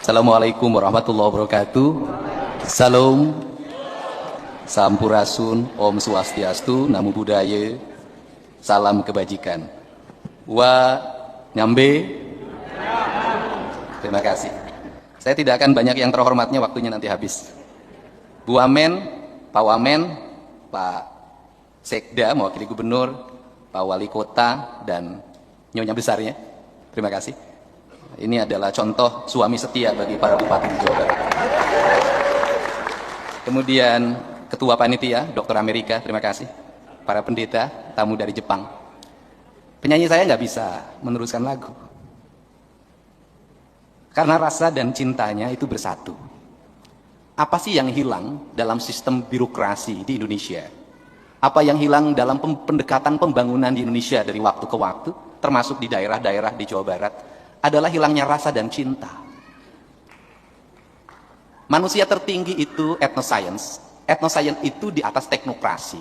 Assalamualaikum warahmatullahi wabarakatuh. Salam, Sampurasun, Om Swastiastu, Namo Buddhaya, salam kebajikan. Wa nyambe. Terima kasih. Saya tidak akan banyak yang terhormatnya, waktunya nanti habis. Bu Wamen, Pak Wamen, Pak Sekda, mewakili Gubernur, Pak Wali Kota, dan Nyonya Besarnya. Terima kasih. Ini adalah contoh suami setia bagi para bupati di Jawa Barat. Kemudian Ketua Panitia, Dr. Amerika, terima kasih. Para pendeta, tamu dari Jepang. Penyanyi saya nggak bisa meneruskan lagu. Karena rasa dan cintanya itu bersatu. Apa sih yang hilang dalam sistem birokrasi di Indonesia? Apa yang hilang dalam pendekatan pembangunan di Indonesia dari waktu ke waktu, termasuk di daerah-daerah di Jawa Barat, adalah hilangnya rasa dan cinta. Manusia tertinggi itu etnoscience. Etnoscience itu di atas teknokrasi.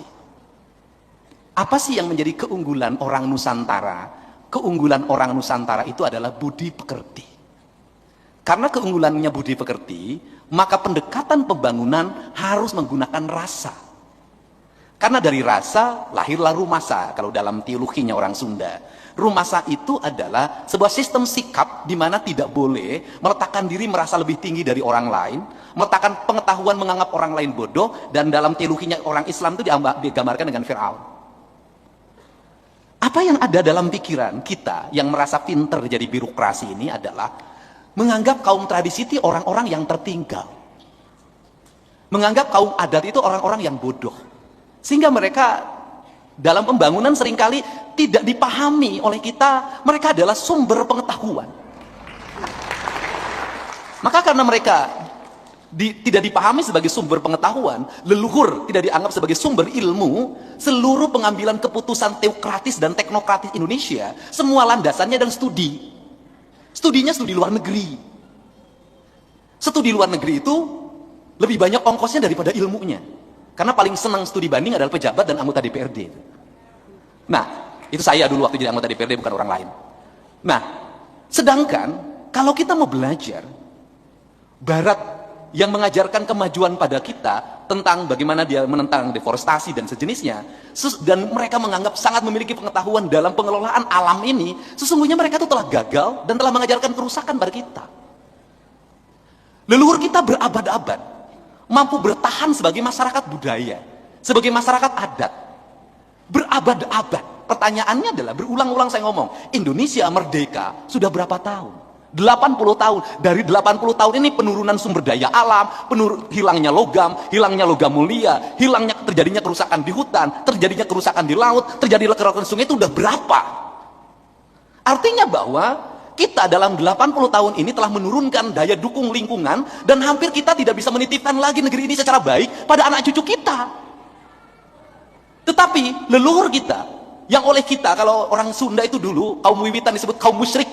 Apa sih yang menjadi keunggulan orang Nusantara? Keunggulan orang Nusantara itu adalah budi pekerti. Karena keunggulannya budi pekerti, maka pendekatan pembangunan harus menggunakan rasa. Karena dari rasa lahirlah rumasa, kalau dalam teologinya orang Sunda. Rumasa itu adalah sebuah sistem sikap di mana tidak boleh meletakkan diri merasa lebih tinggi dari orang lain, meletakkan pengetahuan menganggap orang lain bodoh, dan dalam teologinya orang Islam itu digambarkan dengan Fir'aun. Apa yang ada dalam pikiran kita yang merasa pinter jadi birokrasi ini adalah menganggap kaum tradisi itu orang-orang yang tertinggal. Menganggap kaum adat itu orang-orang yang bodoh. Sehingga mereka dalam pembangunan seringkali tidak dipahami oleh kita, mereka adalah sumber pengetahuan. Maka karena mereka tidak dipahami sebagai sumber pengetahuan, leluhur tidak dianggap sebagai sumber ilmu, seluruh pengambilan keputusan teokratis dan teknokratis Indonesia, semua landasannya adalah studi. Studinya studi luar negeri. Studi luar negeri itu lebih banyak ongkosnya daripada ilmunya. Karena paling senang studi banding adalah pejabat dan anggota DPRD. Nah, itu saya dulu waktu jadi anggota DPRD, bukan orang lain. Nah, sedangkan kalau kita mau belajar, Barat yang mengajarkan kemajuan pada kita tentang bagaimana dia menentang deforestasi dan sejenisnya, dan mereka menganggap sangat memiliki pengetahuan dalam pengelolaan alam ini, sesungguhnya mereka itu telah gagal dan telah mengajarkan kerusakan pada kita. Leluhur kita berabad-abad mampu bertahan sebagai masyarakat budaya, sebagai masyarakat adat, berabad-abad. Pertanyaannya adalah, berulang-ulang saya ngomong, Indonesia merdeka sudah berapa tahun? 80 tahun. Dari 80 tahun ini penurunan sumber daya alam, hilangnya logam mulia, terjadinya kerusakan di hutan, terjadinya kerusakan di laut, terjadinya kerusakan sungai, itu udah berapa? Artinya bahwa kita dalam 80 tahun ini telah menurunkan daya dukung lingkungan, dan hampir kita tidak bisa menitipkan lagi negeri ini secara baik pada anak cucu kita. Tetapi leluhur kita, yang oleh kita, kalau orang Sunda itu dulu, kaum Wiwitan disebut kaum musyrik,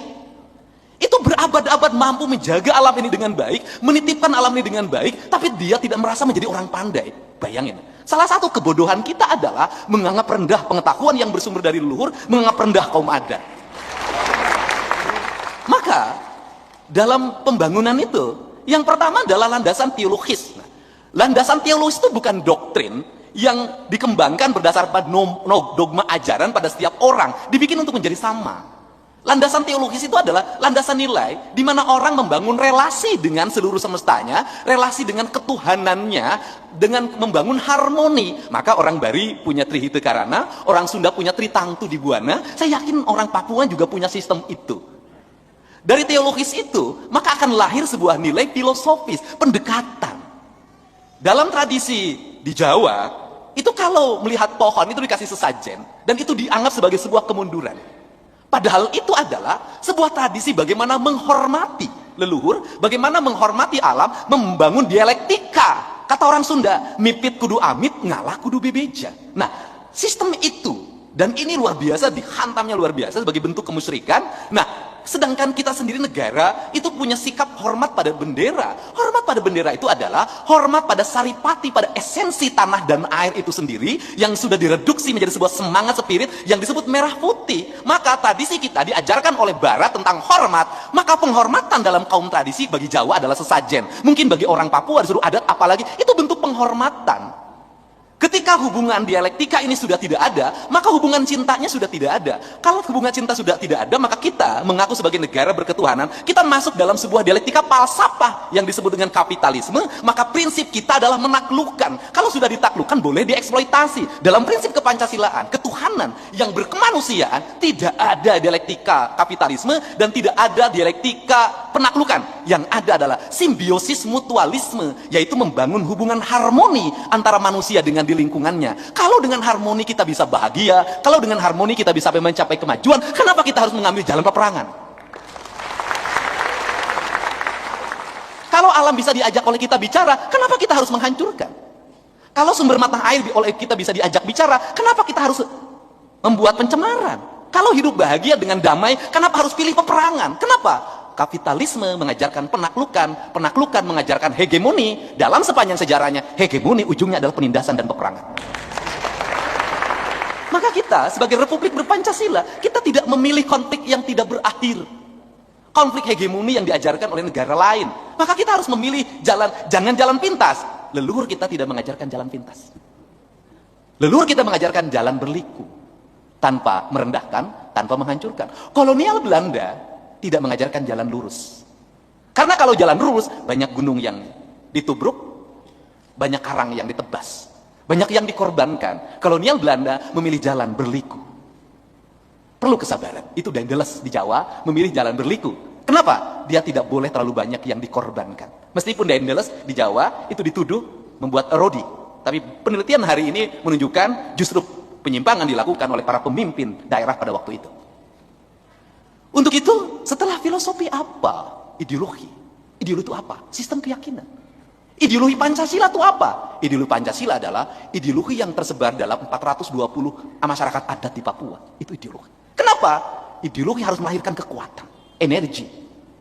itu berabad-abad mampu menjaga alam ini dengan baik, menitipkan alam ini dengan baik, tapi dia tidak merasa menjadi orang pandai. Bayangin, salah satu kebodohan kita adalah menganggap rendah pengetahuan yang bersumber dari leluhur, menganggap rendah kaum adat. Maka dalam pembangunan itu, yang pertama adalah landasan teologis. Landasan teologis itu bukan doktrin yang dikembangkan berdasarkan dogma ajaran pada setiap orang, dibikin untuk menjadi sama. Landasan teologis itu adalah landasan nilai di mana orang membangun relasi dengan seluruh semestanya, relasi dengan ketuhanannya, dengan membangun harmoni. Maka orang Bari punya Trihite Karana, orang Sunda punya Tritangtu di Buana, saya yakin orang Papua juga punya sistem itu. Dari teologis itu, maka akan lahir sebuah nilai filosofis, pendekatan. Dalam tradisi di Jawa, itu kalau melihat pohon itu dikasih sesajen, dan itu dianggap sebagai sebuah kemunduran. Padahal itu adalah sebuah tradisi bagaimana menghormati leluhur, bagaimana menghormati alam, membangun dialektika. Kata orang Sunda, mipit kudu amit, ngalah kudu bebeja. Nah, sistem itu, dan ini luar biasa, dihantamnya luar biasa sebagai bentuk kemusyrikan. Nah, sedangkan kita sendiri negara itu punya sikap hormat pada bendera. Hormat pada bendera itu adalah hormat pada saripati, pada esensi tanah dan air itu sendiri, yang sudah direduksi menjadi sebuah semangat spirit yang disebut merah putih. Maka tradisi kita diajarkan oleh Barat tentang hormat, maka penghormatan dalam kaum tradisi bagi Jawa adalah sesajen. Mungkin bagi orang Papua disuruh adat apalagi, itu bentuk penghormatan. Ketika hubungan dialektika ini sudah tidak ada, maka hubungan cintanya sudah tidak ada. Kalau hubungan cinta sudah tidak ada, maka kita mengaku sebagai negara berketuhanan, kita masuk dalam sebuah dialektika falsafah yang disebut dengan kapitalisme, maka prinsip kita adalah menaklukkan. Kalau sudah ditaklukkan, boleh dieksploitasi. Dalam prinsip kepancasilaan, ketuhanan yang berkemanusiaan, tidak ada dialektika kapitalisme dan tidak ada dialektika penaklukan. Yang ada adalah simbiosis mutualisme, yaitu membangun hubungan harmoni antara manusia dengan di lingkungannya. Kalau dengan harmoni kita bisa bahagia, kalau dengan harmoni kita bisa mencapai kemajuan, kenapa kita harus mengambil jalan peperangan? Kalau alam bisa diajak oleh kita bicara, kenapa kita harus menghancurkan? Kalau sumber mata air oleh kita bisa diajak bicara, kenapa kita harus membuat pencemaran? Kalau hidup bahagia dengan damai, kenapa harus pilih peperangan? Kenapa? Kapitalisme mengajarkan penaklukan, penaklukan mengajarkan hegemoni. Dalam sepanjang sejarahnya, hegemoni ujungnya adalah penindasan dan peperangan. Maka kita sebagai republik berpancasila, kita tidak memilih konflik yang tidak berakhir. Konflik hegemoni yang diajarkan oleh negara lain. Maka kita harus memilih jalan, jangan jalan pintas. Leluhur kita tidak mengajarkan jalan pintas. Leluhur kita mengajarkan jalan berliku, tanpa merendahkan, tanpa menghancurkan. Kolonial Belanda tidak mengajarkan jalan lurus. Karena kalau jalan lurus, banyak gunung yang ditubruk, banyak karang yang ditebas, banyak yang dikorbankan. Kolonial Belanda memilih jalan berliku. Perlu kesabaran. Itu Daendels di Jawa memilih jalan berliku. Kenapa? Dia tidak boleh terlalu banyak yang dikorbankan. Meskipun Daendels di Jawa itu dituduh membuat erodi. Tapi penelitian hari ini menunjukkan justru penyimpangan dilakukan oleh para pemimpin daerah pada waktu itu. Untuk itu, setelah filosofi apa? Ideologi. Ideologi itu apa? Sistem keyakinan. Ideologi Pancasila itu apa? Ideologi Pancasila adalah ideologi yang tersebar dalam 420 masyarakat adat di Papua. Itu ideologi. Kenapa? Ideologi harus melahirkan kekuatan, energi.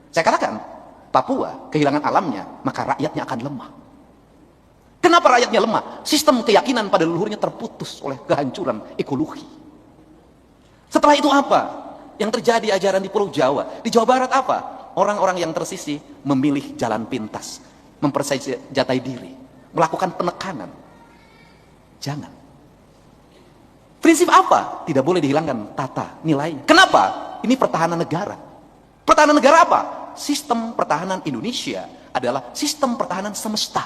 Saya katakan, Papua kehilangan alamnya, maka rakyatnya akan lemah. Kenapa rakyatnya lemah? Sistem keyakinan pada leluhurnya terputus oleh kehancuran ekologi. Setelah itu apa? Yang terjadi ajaran di Pulau Jawa, di Jawa Barat apa? Orang-orang yang tersisih memilih jalan pintas, mempersenjatai diri, melakukan penekanan. Jangan. Prinsip apa? Tidak boleh dihilangkan tata nilainya. Kenapa? Ini pertahanan negara. Pertahanan negara apa? Sistem pertahanan Indonesia adalah sistem pertahanan semesta.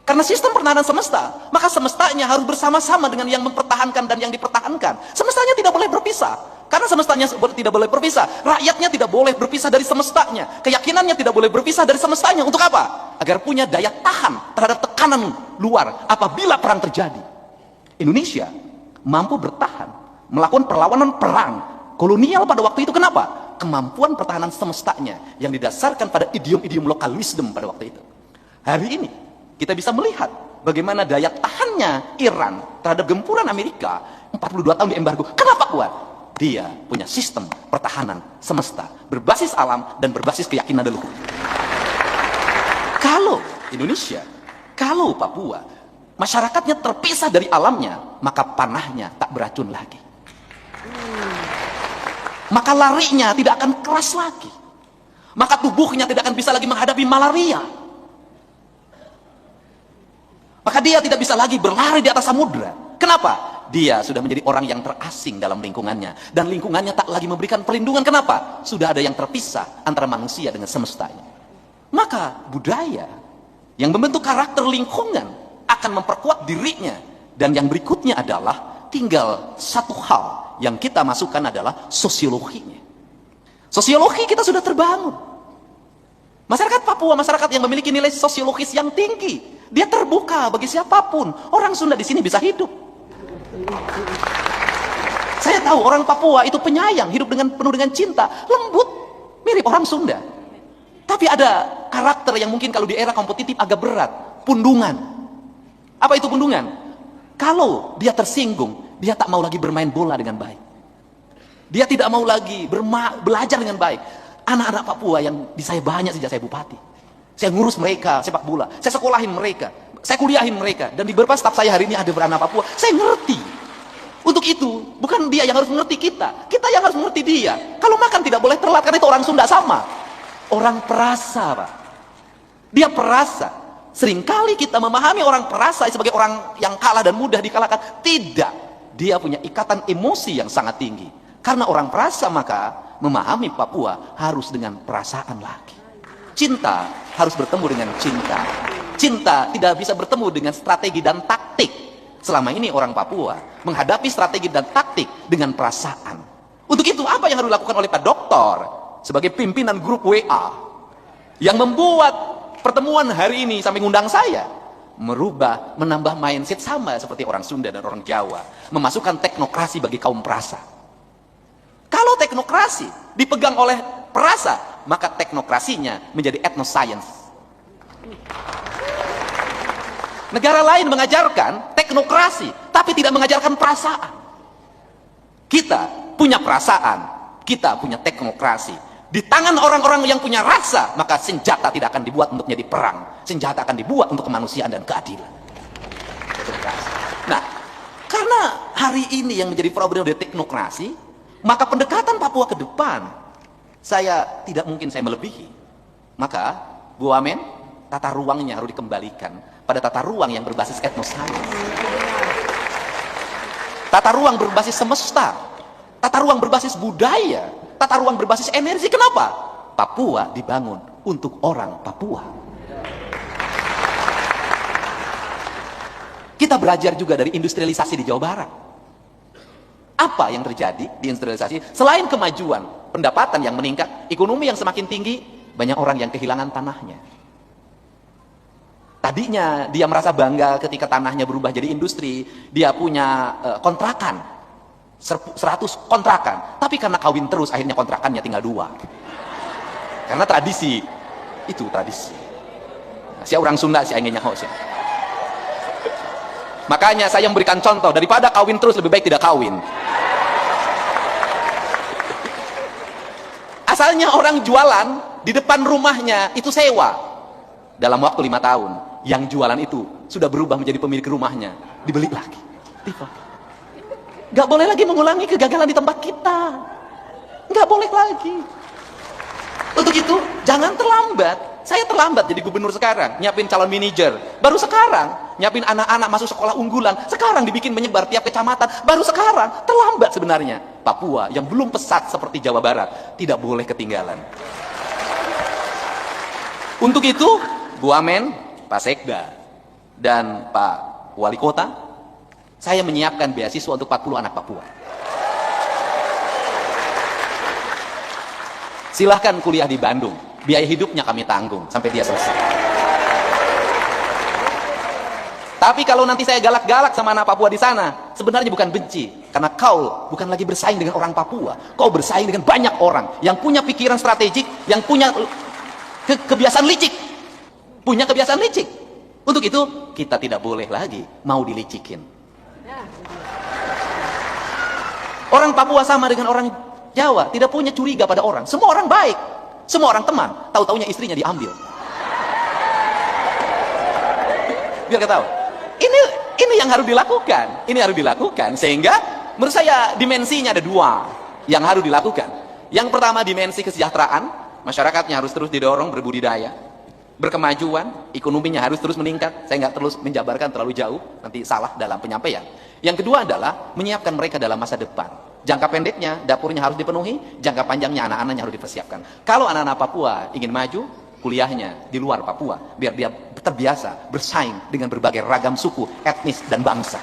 Karena sistem pertahanan semesta, maka semestanya harus bersama-sama dengan yang mempertahankan dan yang dipertahankan. Semestanya tidak boleh berpisah. Karena semestanya tidak boleh berpisah. Rakyatnya tidak boleh berpisah dari semestanya. Keyakinannya tidak boleh berpisah dari semestanya. Untuk apa? Agar punya daya tahan terhadap tekanan luar apabila perang terjadi. Indonesia mampu bertahan, melakukan perlawanan perang kolonial pada waktu itu. Kenapa? Kemampuan pertahanan semestanya yang didasarkan pada idiom-idiom lokalisme pada waktu itu. Hari ini kita bisa melihat bagaimana daya tahannya Iran terhadap gempuran Amerika 42 tahun di embargo. Kenapa kuat? Dia punya sistem pertahanan semesta berbasis alam dan berbasis keyakinan leluhur. Kalau Indonesia, kalau Papua, masyarakatnya terpisah dari alamnya, maka panahnya tak beracun lagi. Maka larinya tidak akan keras lagi. Maka tubuhnya tidak akan bisa lagi menghadapi malaria. Maka dia tidak bisa lagi berlari di atas samudra. Kenapa? Dia sudah menjadi orang yang terasing dalam lingkungannya. Dan lingkungannya tak lagi memberikan perlindungan. Kenapa? Sudah ada yang terpisah antara manusia dengan semestanya. Maka budaya yang membentuk karakter lingkungan akan memperkuat dirinya. Dan yang berikutnya adalah tinggal satu hal yang kita masukkan adalah sosiologinya. Sosiologi kita sudah terbangun. Masyarakat Papua, masyarakat yang memiliki nilai sosiologis yang tinggi. Dia terbuka bagi siapapun. Orang Sunda di sini bisa hidup. Saya tahu orang Papua itu penyayang, hidup penuh dengan cinta, lembut, mirip orang Sunda. Tapi ada karakter yang mungkin kalau di era kompetitif agak berat, pundungan. Apa itu pundungan? Kalau dia tersinggung, dia tak mau lagi bermain bola dengan baik. Dia tidak mau lagi belajar dengan baik. Anak-anak Papua yang di saya banyak sejak saya bupati. Saya ngurus mereka sepak bola, saya sekolahin mereka, saya kuliahin mereka. Dan di beberapa staf saya hari ini ada beranak Papua. Saya ngerti Untuk itu, bukan dia yang harus mengerti kita yang harus mengerti dia. Kalau makan tidak boleh telat, karena itu orang Sunda sama. Orang perasa, Pak. Dia perasa. Seringkali kita memahami orang perasa sebagai orang yang kalah dan mudah dikalahkan. Tidak. Dia punya ikatan emosi yang sangat tinggi. Karena orang perasa, maka memahami Papua harus dengan perasaan lagi. Cinta harus bertemu dengan cinta. Cinta tidak bisa bertemu dengan strategi dan taktik. Selama ini orang Papua menghadapi strategi dan taktik dengan perasaan. Untuk itu apa yang harus dilakukan oleh Pak Doktor sebagai pimpinan grup WA yang membuat pertemuan hari ini sampai ngundang saya, merubah, menambah mindset sama seperti orang Sunda dan orang Jawa, memasukkan teknokrasi bagi kaum perasa. Kalau teknokrasi dipegang oleh perasa, maka teknokrasinya menjadi etnoscience. Negara lain mengajarkan teknokrasi, tapi tidak mengajarkan perasaan. Kita punya perasaan, kita punya teknokrasi. Di tangan orang-orang yang punya rasa, maka senjata tidak akan dibuat untuk menjadi perang. Senjata akan dibuat untuk kemanusiaan dan keadilan. Nah, karena hari ini yang menjadi problem dari teknokrasi, maka pendekatan Papua ke depan, tidak mungkin saya melebihi. Maka, Bu Wamen, tata ruangnya harus dikembalikan pada tata ruang yang berbasis etnoscience. Tata ruang berbasis semesta, tata ruang berbasis budaya, tata ruang berbasis energi. Kenapa? Papua dibangun untuk orang Papua. Kita belajar juga dari industrialisasi di Jawa Barat. Apa yang terjadi di industrialisasi? Selain kemajuan, pendapatan yang meningkat, ekonomi yang semakin tinggi, banyak orang yang kehilangan tanahnya. Tadinya dia merasa bangga ketika tanahnya berubah jadi industri, dia punya kontrakan, 100 kontrakan, tapi karena kawin terus akhirnya kontrakannya tinggal 2. Karena tradisi, itu tradisi. Nah, saya orang Sunda, saya ingin nyaho. Makanya saya memberikan contoh, daripada kawin terus lebih baik tidak kawin. Asalnya orang jualan di depan rumahnya itu sewa dalam waktu 5 tahun. Yang jualan itu sudah berubah menjadi pemilik rumahnya, dibeli lagi, gak boleh lagi mengulangi kegagalan di tempat kita, gak boleh lagi. Untuk itu jangan terlambat. Saya terlambat jadi gubernur sekarang, nyiapin calon manajer baru sekarang, nyiapin anak-anak masuk sekolah unggulan sekarang, dibikin menyebar tiap kecamatan baru sekarang. Terlambat sebenarnya. Papua yang belum pesat seperti Jawa Barat tidak boleh ketinggalan. Untuk itu, Bu Wamen, Pak Sekda, dan Pak Wali Kota, saya menyiapkan beasiswa untuk 40 anak Papua. Silahkan kuliah di Bandung, biaya hidupnya kami tanggung sampai dia selesai. Tapi kalau nanti saya galak-galak sama anak Papua di sana, sebenarnya bukan benci, karena kau bukan lagi bersaing dengan orang Papua, kau bersaing dengan banyak orang yang punya pikiran strategik, yang punya kebiasaan licik, punya kebiasaan licik. Untuk itu kita tidak boleh lagi mau dilicikin. Orang Papua sama dengan orang Jawa, tidak punya curiga pada orang. Semua orang baik, semua orang teman. Tahu-taunya istrinya diambil. Biar kita tahu. Ini yang harus dilakukan. Ini harus dilakukan sehingga menurut saya dimensinya ada 2 yang harus dilakukan. Yang pertama dimensi kesejahteraan, masyarakatnya harus terus didorong berbudidaya, berkemajuan, ekonominya harus terus meningkat. Saya nggak terus menjabarkan terlalu jauh, nanti salah dalam penyampaian. Yang kedua adalah menyiapkan mereka dalam masa depan. Jangka pendeknya dapurnya harus dipenuhi, jangka panjangnya anak-anaknya harus dipersiapkan. Kalau anak-anak Papua ingin maju, kuliahnya di luar Papua, biar dia terbiasa bersaing dengan berbagai ragam suku, etnis, dan bangsa.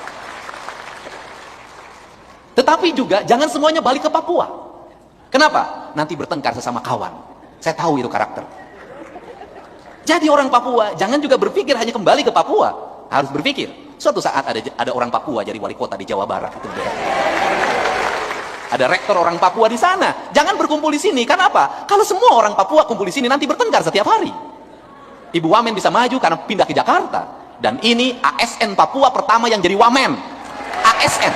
Tetapi juga jangan semuanya balik ke Papua. Kenapa? Nanti bertengkar sesama kawan. Saya tahu itu karakter. Jadi orang Papua jangan juga berpikir hanya kembali ke Papua. Harus berpikir suatu saat ada orang Papua jadi wali kota di Jawa Barat. Itu ada rektor orang Papua di sana. Jangan berkumpul di sini. Kenapa? Kalau semua orang Papua kumpul di sini nanti bertengkar setiap hari. Ibu Wamen bisa maju karena pindah ke Jakarta. Dan ini ASN Papua pertama yang jadi Wamen. ASN.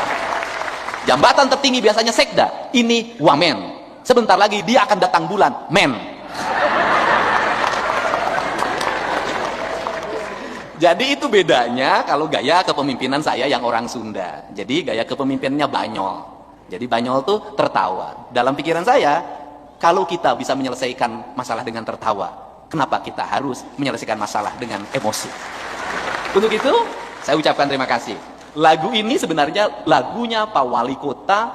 Jambatan tertinggi biasanya Sekda. Ini Wamen. Sebentar lagi dia akan datang bulan. Men. Jadi itu bedanya kalau gaya kepemimpinan saya yang orang Sunda. Jadi gaya kepemimpinannya banyol. Jadi banyol tuh tertawa. Dalam pikiran saya, kalau kita bisa menyelesaikan masalah dengan tertawa, kenapa kita harus menyelesaikan masalah dengan emosi? Untuk itu, saya ucapkan terima kasih. Lagu ini sebenarnya lagunya Pak Wali Kota,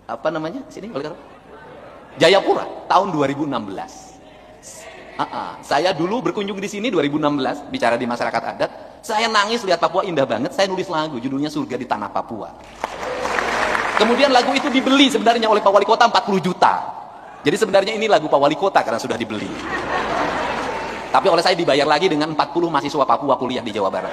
apa namanya? Sini, Wali Kota? Jayapura, tahun 2016. Saya dulu berkunjung di sini 2016, bicara di masyarakat adat. Saya nangis lihat Papua indah banget. Saya nulis lagu, judulnya Surga di Tanah Papua. Kemudian lagu itu dibeli sebenarnya oleh Pak Wali Kota 40 juta. Jadi sebenarnya ini lagu Pak Wali Kota karena sudah dibeli. Tapi oleh saya dibayar lagi dengan 40 mahasiswa Papua kuliah di Jawa Barat.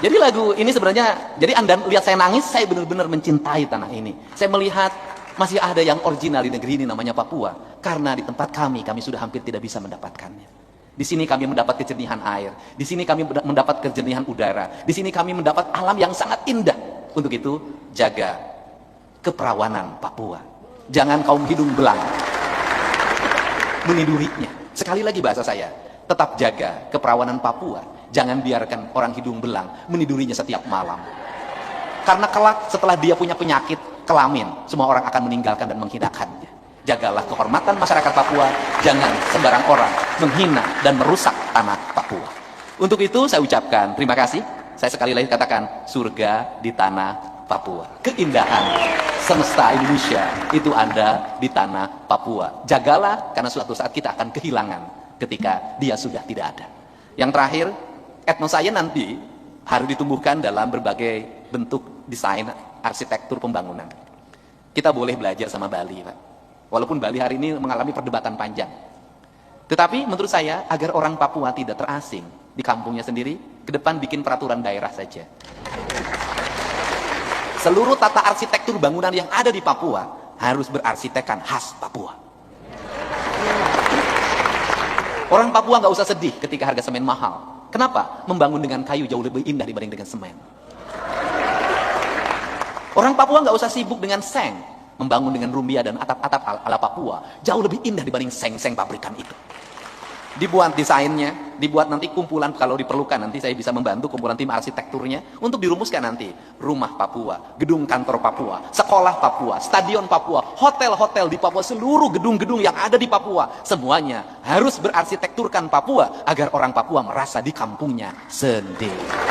Jadi lagu ini sebenarnya, jadi Anda lihat saya nangis, saya benar-benar mencintai tanah ini. Saya melihat masih ada yang original di negeri ini namanya Papua. Karena di tempat kami sudah hampir tidak bisa mendapatkannya. Di sini kami mendapat kejernihan air. Di sini kami mendapat kejernihan udara. Di sini kami mendapat alam yang sangat indah. Untuk itu, jaga keperawanan Papua. Jangan kaum hidung belang menidurinya. Sekali lagi bahasa saya, tetap jaga keperawanan Papua. Jangan biarkan orang hidung belang menidurinya setiap malam. Karena kelak setelah dia punya penyakit kelamin, semua orang akan meninggalkan dan menghinakannya. Jagalah kehormatan masyarakat Papua, jangan sembarang orang menghina dan merusak tanah Papua. Untuk itu saya ucapkan terima kasih. Saya sekali lagi katakan, surga di tanah Papua. Keindahan semesta Indonesia itu ada di tanah Papua. Jagalah, karena suatu saat kita akan kehilangan ketika dia sudah tidak ada. Yang terakhir, etnosaya nanti harus ditumbuhkan dalam berbagai bentuk desain arsitektur pembangunan. Kita boleh belajar sama Bali, Pak. Walaupun Bali hari ini mengalami perdebatan panjang. Tetapi menurut saya, agar orang Papua tidak terasing di kampungnya sendiri, ke depan bikin peraturan daerah saja. Seluruh tata arsitektur bangunan yang ada di Papua harus berarsitekkan khas Papua. Orang Papua nggak usah sedih ketika harga semen mahal. Kenapa? Membangun dengan kayu jauh lebih indah dibanding dengan semen. Orang Papua nggak usah sibuk dengan seng. Membangun dengan rumbia dan atap-atap ala Papua jauh lebih indah dibanding seng-seng pabrikan itu. Dibuat desainnya, dibuat nanti kumpulan, kalau diperlukan nanti saya bisa membantu kumpulan tim arsitekturnya untuk dirumuskan nanti rumah Papua, gedung kantor Papua, sekolah Papua, stadion Papua, hotel-hotel di Papua, seluruh gedung-gedung yang ada di Papua, semuanya harus berarsitekturkan Papua agar orang Papua merasa di kampungnya sendiri.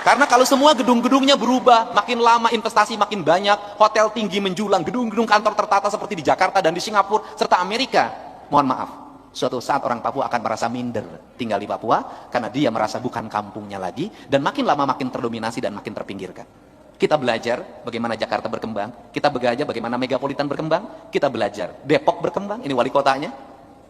Karena kalau semua gedung-gedungnya berubah, makin lama investasi makin banyak, hotel tinggi menjulang, gedung-gedung kantor tertata seperti di Jakarta dan di Singapura, serta Amerika. Mohon maaf, suatu saat orang Papua akan merasa minder tinggal di Papua, karena dia merasa bukan kampungnya lagi, dan makin lama makin terdominasi dan makin terpinggirkan. Kita belajar bagaimana Jakarta berkembang, kita belajar bagaimana megapolitan berkembang, kita belajar Depok berkembang, ini wali kotanya,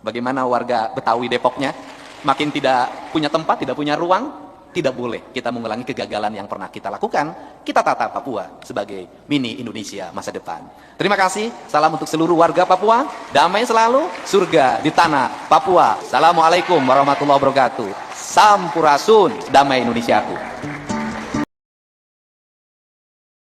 bagaimana warga Betawi Depoknya, makin tidak punya tempat, tidak punya ruang. Tidak boleh kita mengulangi kegagalan yang pernah kita lakukan. Kita tata Papua sebagai mini Indonesia masa depan. Terima kasih. Salam untuk seluruh warga Papua. Damai selalu. Surga di tanah Papua. Assalamualaikum warahmatullahi wabarakatuh. Sampurasun. Damai Indonesiaku.